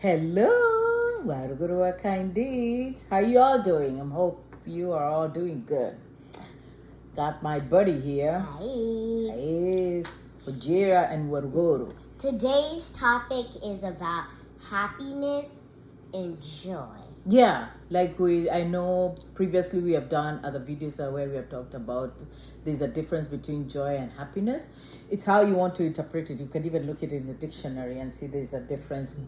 Hello, Waruguru Kind Deeds. How you all doing? I hope you are all doing good. Got my buddy here. Hi. Is Fujira and Waruguru. Today's topic is about happiness and joy. Yeah, I know previously we have done other videos where we have talked about there's a difference between joy and happiness. It's how you want to interpret it. You can even look at it in the dictionary and see there's a difference.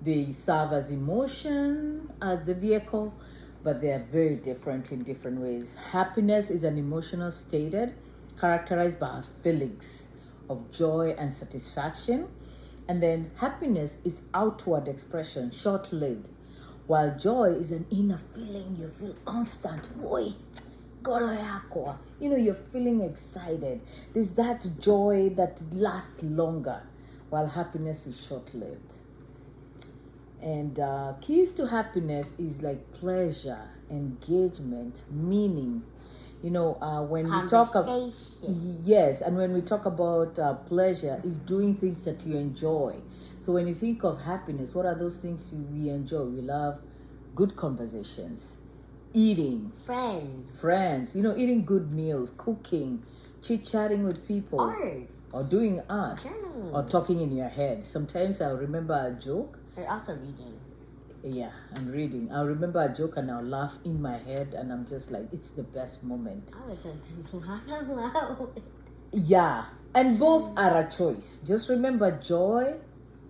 They serve as emotion as the vehicle, but they are very different in different ways. Happiness is an emotional state characterized by feelings of joy and satisfaction. And then happiness is outward expression, short-lived, while joy is an inner feeling. You feel constant. Boy, you're feeling excited. There's that joy that lasts longer, while happiness is short-lived. And keys to happiness is like pleasure, engagement, meaning. When we talk about yes, and when we talk about pleasure, is doing things that you enjoy. So when you think of happiness, what are those things we enjoy? We love good conversations, eating, friends. Eating good meals, cooking, chit-chatting with people, art, or doing art, journaling, or talking in your head. Sometimes I remember a joke. Or also reading. Yeah, I'm reading. I'll remember a joke and I'll laugh in my head, and I'm just like, it's the best moment. I would sometimes laugh out loud. Yeah, and both are a choice. Just remember, joy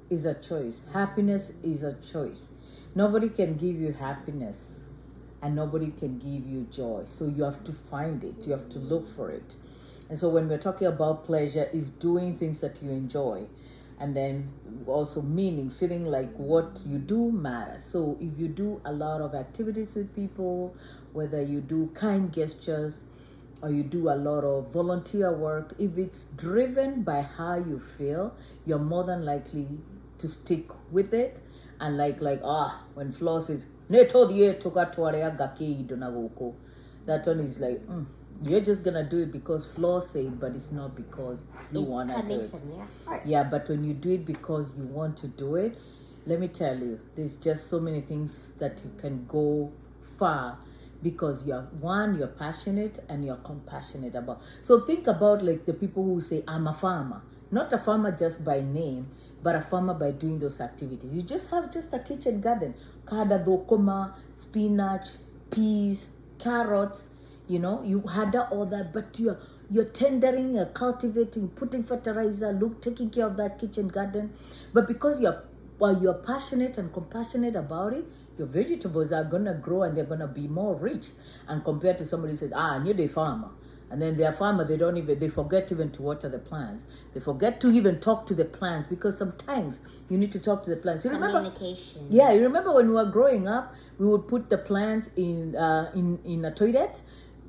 is a choice. Happiness is a choice. Nobody can give you happiness and nobody can give you joy. So you have to find it. You have to look for it. And so when we're talking about pleasure, is doing things that you enjoy. And then also meaning, feeling like what you do matters. So if you do a lot of activities with people, whether you do kind gestures or you do a lot of volunteer work, if it's driven by how you feel, you're more than likely to stick with it. And when Flo says, that one is like, you're just gonna do it because Flo said, but it's not because you wanna do it. From your heart. Yeah, but when you do it because you want to do it, let me tell you, there's just so many things that you can go far because you're passionate and you're compassionate about. So think about like the people who say, I'm a farmer. Not a farmer just by name, but a farmer by doing those activities. You just have just a kitchen garden. Kada dokoma, spinach, peas, carrots. You had all that, but you're tendering, cultivating, putting fertilizer, taking care of that kitchen garden. But because you're passionate and compassionate about it, your vegetables are gonna grow and they're gonna be more rich. And compared to somebody who says, you're the farmer. And then they're farmer, they forget even to water the plants. They forget to even talk to the plants because sometimes you need to talk to the plants. You Communication. Yeah, you remember when we were growing up, we would put the plants in a toilet.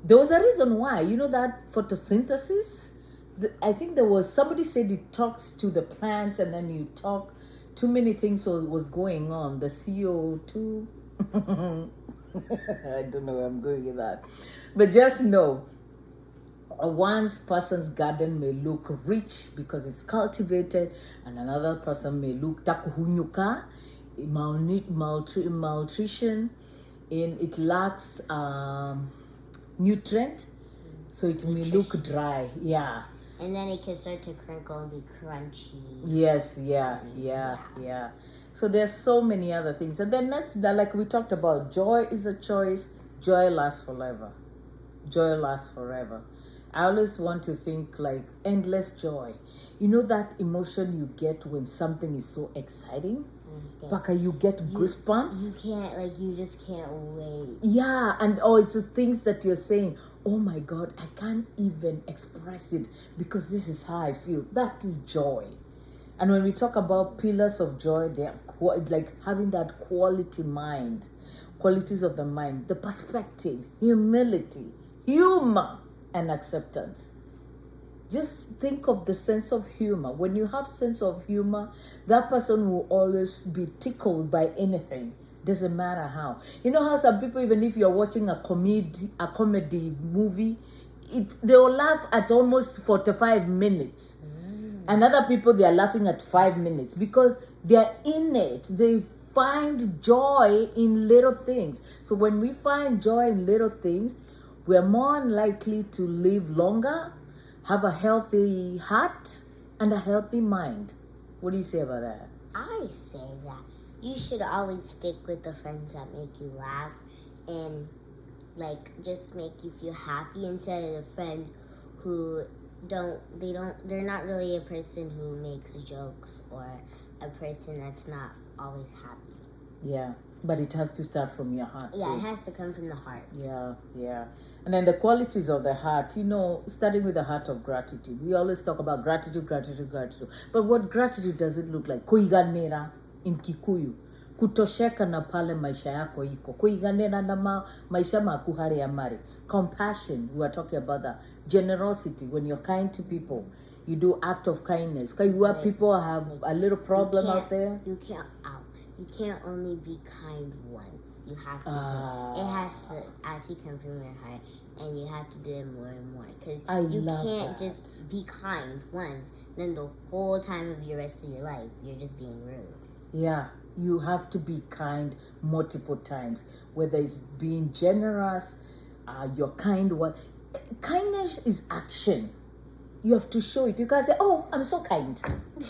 There was a reason why. You know that photosynthesis? I think there was, somebody said it talks to the plants and then you talk, too many things was going on. The CO2. I don't know where I'm going with that. But just know, one person's garden may look rich because it's cultivated, and another person may look takuhunyuka, malnutrition, and it lacks nutrient, so it may look dry. Yeah. And then it can start to crinkle and be crunchy. Yes, yeah. So there's so many other things. And then like we talked about, joy is a choice. Joy lasts forever. Joy lasts forever. I always want to think like endless joy. You know that emotion you get when something is so exciting? Baka, you get goosebumps. You just can't wait. Yeah, and it's just things that you're saying, oh my God, I can't even express it because this is how I feel. That is joy. And when we talk about pillars of joy, they're like having that qualities of the mind, the perspective, humility, humor, and acceptance. Just think of the sense of humor. When you have sense of humor, that person will always be tickled by anything. Doesn't matter how. You know how some people, even if you're watching a comedy movie, they will laugh at almost 45 minutes. And other people, they are laughing at 5 minutes because they're in it. They find joy in little things. So when we find joy in little things, we're more likely to live longer, have a healthy heart, and a healthy mind. What do you say about that? I say that you should always stick with the friends that make you laugh and just make you feel happy instead of the friends who they're not really a person who makes jokes or a person that's not always happy. Yeah, but it has to start from your heart. Yeah, too. it has to come from the heart. Yeah. And then the qualities of the heart, starting with the heart of gratitude. We always talk about gratitude. But what gratitude does it look like? Kuiganira in Kikuyu. Kutosheka na pale maisha yako iko. Kuiganira na maisha makuhari ya mari. Compassion, we are talking about that. Generosity, when you're kind to people. You do act of kindness. Because people have a little problem out there. You can't only be kind once. You have to. It has to actually come from your heart, and you have to do it more and more. Because you can't just be kind once, then the whole time of your rest of your life, you're just being rude. Yeah, you have to be kind multiple times. Whether it's being generous, you're kind. Kindness is action. You have to show it. You can't say, "Oh, I'm so kind."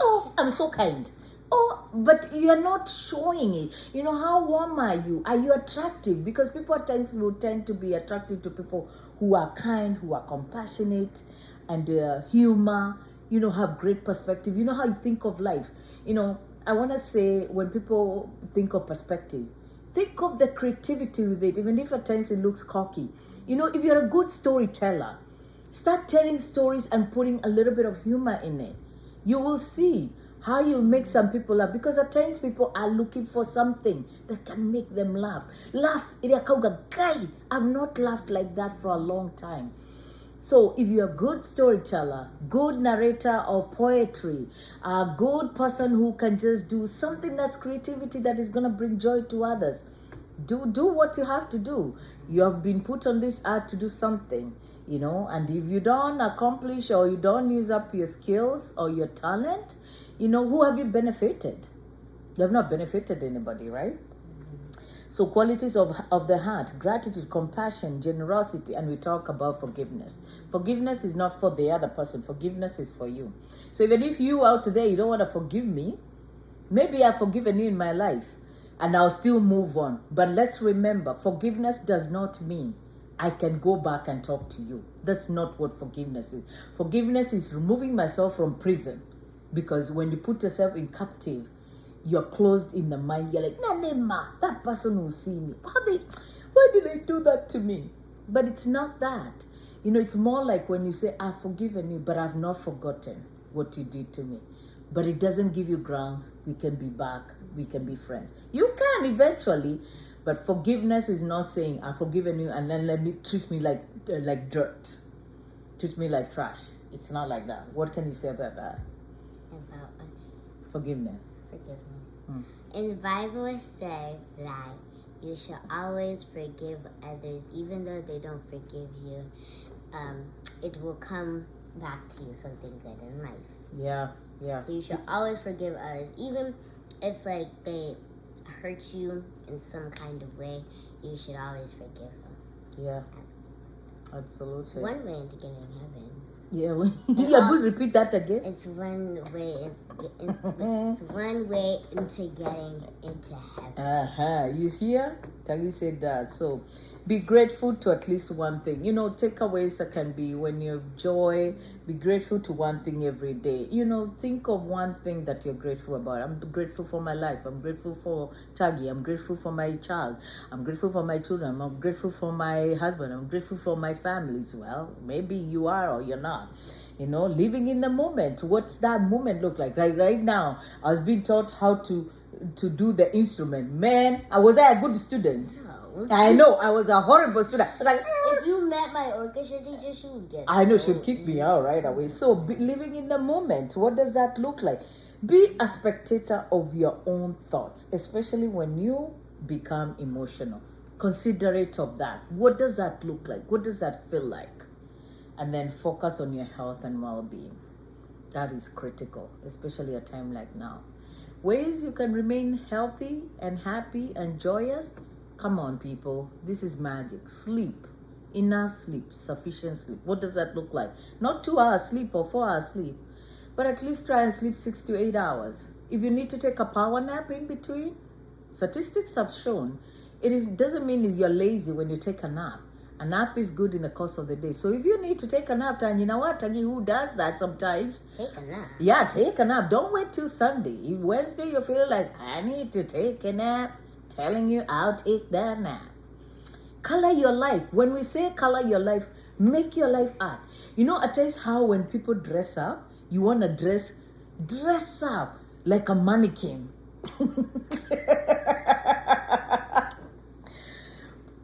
"Oh, I'm so kind." Oh, but you're not showing it. How warm are you? Are you attractive? Because people at times will tend to be attracted to people who are kind, who are compassionate, and humor, have great perspective. You know how you think of life. I want to say, when people think of perspective, think of the creativity with it, even if at times it looks cocky. If you're a good storyteller, start telling stories and putting a little bit of humor in it. You will see how you'll make some people laugh, because at times people are looking for something that can make them laugh. Guy, I've not laughed like that for a long time. So if you're a good storyteller, good narrator of poetry, a good person who can just do something that's creativity that is going to bring joy to others, do what you have to do. You have been put on this earth to do something, and if you don't accomplish or you don't use up your skills or your talent, who have you benefited? You have not benefited anybody, right? So qualities of the heart: gratitude, compassion, generosity, and we talk about forgiveness. Forgiveness is not for the other person. Forgiveness is for you. So even if you out there, you don't want to forgive me, maybe I've forgiven you in my life and I'll still move on. But let's remember, forgiveness does not mean I can go back and talk to you. That's not what forgiveness is. Forgiveness is removing myself from prison. Because when you put yourself in captive, you're closed in the mind. You're like, Nanema, that person will see me. Why did they do that to me? But it's not that. It's more like when you say, I've forgiven you, but I've not forgotten what you did to me. But it doesn't give you grounds. We can be back. We can be friends. You can eventually, but forgiveness is not saying, I've forgiven you and then treat me like dirt. Treat me like trash. It's not like that. What can you say about that? About forgiveness. In the Bible, it says that you should always forgive others, even though they don't forgive you. It will come back to you something good in life. Yeah. So you should always forgive others, even if they hurt you in some kind of way. You should always forgive them. Yeah, absolutely. It's one way into getting heaven. Yeah, please repeat that again. It's one way. It's one way into getting into heaven. You hear? Tagi said that. So, be grateful to at least one thing. Takeaways can be when you have joy. Be grateful to one thing every day. Think of one thing that you're grateful about. I'm grateful for my life. I'm grateful for Tagi. I'm grateful for my child. I'm grateful for my children. I'm grateful for my husband. I'm grateful for my families. Well, maybe you are or you're not. Living in the moment. What's that moment look like? Right now, I was being taught how to do the instrument. Man, was I a good student? No. I know, I was a horrible student. I was like, if you met my orchestra teacher, she would get. I know, she'd kick me out right away. So, living in the moment, what does that look like? Be a spectator of your own thoughts, especially when you become emotional. Considerate of that. What does that look like? What does that feel like? And then focus on your health and well-being. That is critical, especially at a time like now. Ways you can remain healthy and happy and joyous. Come on, people. This is magic. Sleep. Enough sleep. Sufficient sleep. What does that look like? Not 2 hours sleep or 4 hours sleep, but at least try and sleep 6 to 8 hours. If you need to take a power nap in between, statistics have shown doesn't mean you're lazy when you take a nap. A nap is good in the course of the day. So if you need to take a nap, and you know what, Tangi, who does that sometimes? Take a nap. Yeah, take a nap. Don't wait till Sunday. If Wednesday you're feeling like, I need to take a nap, telling you, I'll take that nap. Color your life. When we say color your life, make your life art. You know, at times how when people dress up, you want to dress up like a mannequin.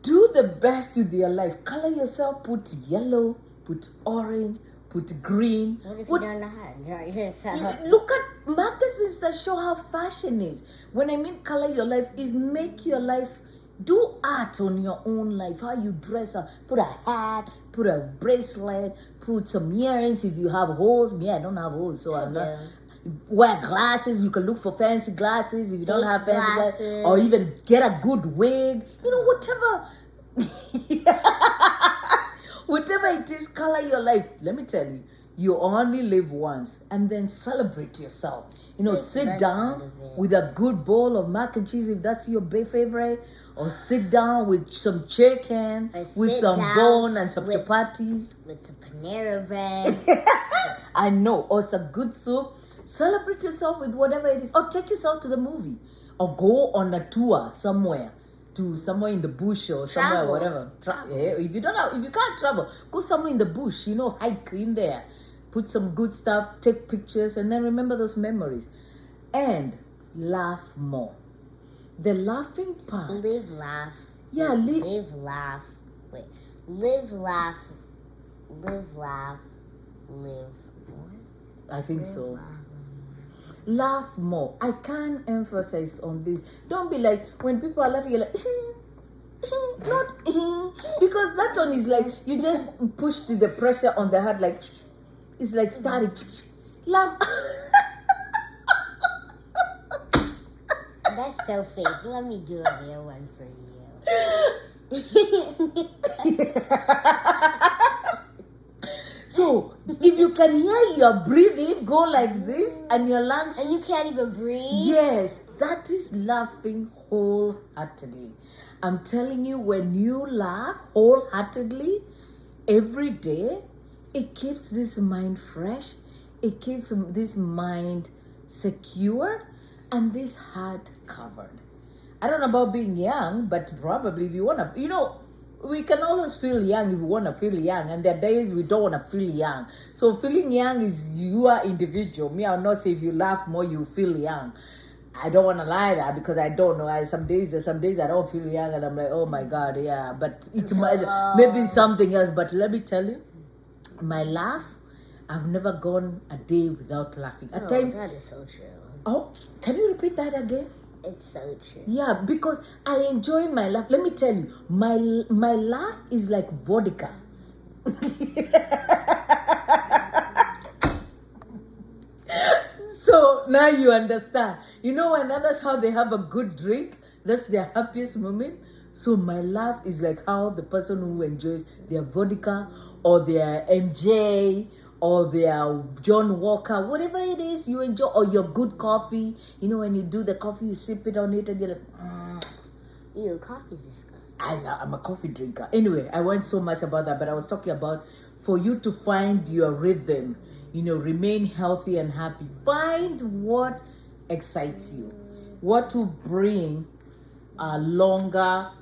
Do the best with your life. Color yourself. Put yellow, put orange, put green. What if you don't know how to draw yourself? Look at magazines that show how fashion is. When I mean color your life, is make your life, do art on your own life. How you dress up. Put a hat, put a bracelet, put some earrings if you have holes. Me, I don't have holes, so I'm not. Wear glasses. You can look for fancy glasses if you don't have fancy glasses, or even get a good wig. You know, whatever. Whatever it is, color your life. Let me tell you, you only live once, and then celebrate yourself. You know, sit down with a good bowl of mac and cheese if that's your favorite, or sit down with some chicken, with some bone and some chapatis, with some Panera bread. I know, or some good soup. Celebrate yourself with whatever it is, or take yourself to the movie, or go on a tour somewhere, to somewhere in the bush or somewhere, whatever. If you can't travel, go somewhere in the bush. You know, hike in there, put some good stuff, take pictures, and then remember those memories, and laugh more. The laughing part. Live, laugh. Yeah, live, laugh. Wait, live, laugh. Live, laugh. Live more. I think so. Laugh more. I can't emphasize on this. Don't be like, when people are laughing, you're like, not because that one is like, you just push the pressure on the heart, like, it's like starting. Laugh. That's so fake. Let me do a real one for you. So, if you can hear your breathing go like this and your lungs... And you can't even breathe? Yes, that is laughing wholeheartedly. I'm telling you, when you laugh wholeheartedly every day, it keeps this mind fresh, it keeps this mind secure, and this heart covered. I don't know about being young, but probably if you want to, you know, we can always feel young if we want to feel young, and there are days we don't want to feel young. So feeling young is you are individual. Me, I'll not say if you laugh more, you feel young. I don't want to lie that because I don't know. Some days I don't feel young, and I'm like, oh my God, yeah. But it's maybe something else. But let me tell you, my laugh, I've never gone a day without laughing. At times, that is so true. Oh, can you repeat that again? It's so true. Yeah, because I enjoy my laugh. Let me tell you, my laugh is like vodka. So now you understand. You know, when others how they have a good drink, that's their happiest moment. So my laugh is like how the person who enjoys their vodka or their MJ or their John Walker, whatever it is you enjoy, or your good coffee. You know, when you do the coffee, you sip it on it and you're like, Ew, coffee's disgusting. I'm a coffee drinker. Anyway, I went so much about that, but I was talking about for you to find your rhythm, you know, remain healthy and happy. Find what excites you, what will bring a longer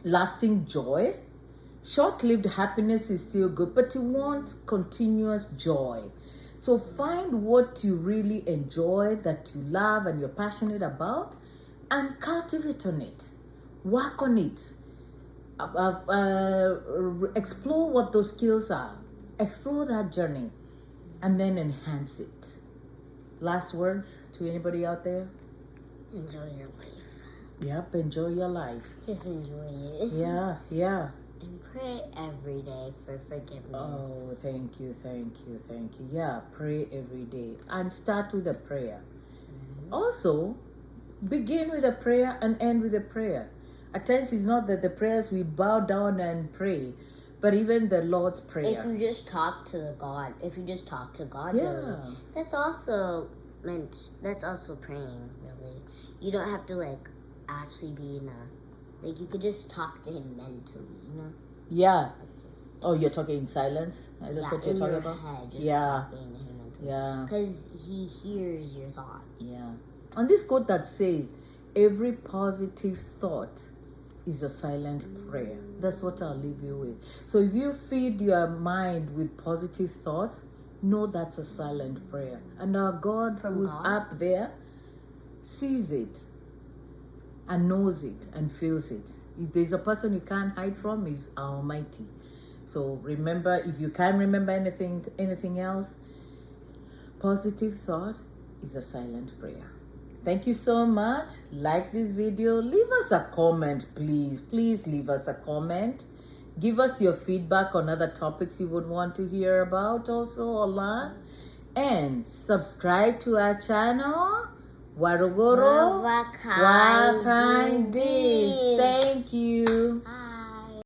lasting joy. Short-lived happiness is still good, but you want continuous joy. So find what you really enjoy, that you love and you're passionate about, and cultivate on it. Work on it. Explore what those skills are. Explore that journey, and then enhance it. Last words to anybody out there? Enjoy your life. Yep, enjoy your life. Just enjoy it. Yeah. And pray every day for forgiveness. Oh, thank you. Yeah, pray every day and start with a prayer. Also, begin with a prayer and end with a prayer. At times, it's not that the prayers we bow down and pray, but even the Lord's Prayer. If you just talk to God, Yeah. really, that's also praying, really. You don't have to like actually be in a, like, you could just talk to him mentally, you know? Yeah. Oh, you're talking in silence? That's what you're in talking your about? head, just Yeah. talking to him mentally. Yeah. Because he hears your thoughts. Yeah. And this quote that says, every positive thought is a silent prayer. That's what I'll leave you with. So if you feed your mind with positive thoughts, know that's a silent prayer. And our God, who's God? up there, sees it and knows it and feels it. If there's a person you can't hide from, is Almighty. So remember, if you can't remember anything else, positive thought is a silent prayer. Thank you so much. Like this video. Leave us a comment, please. Please leave us a comment. Give us your feedback on other topics you would want to hear about also or learn. And subscribe to our channel. Warugoro Wakaindis. Wakindis. Thank you.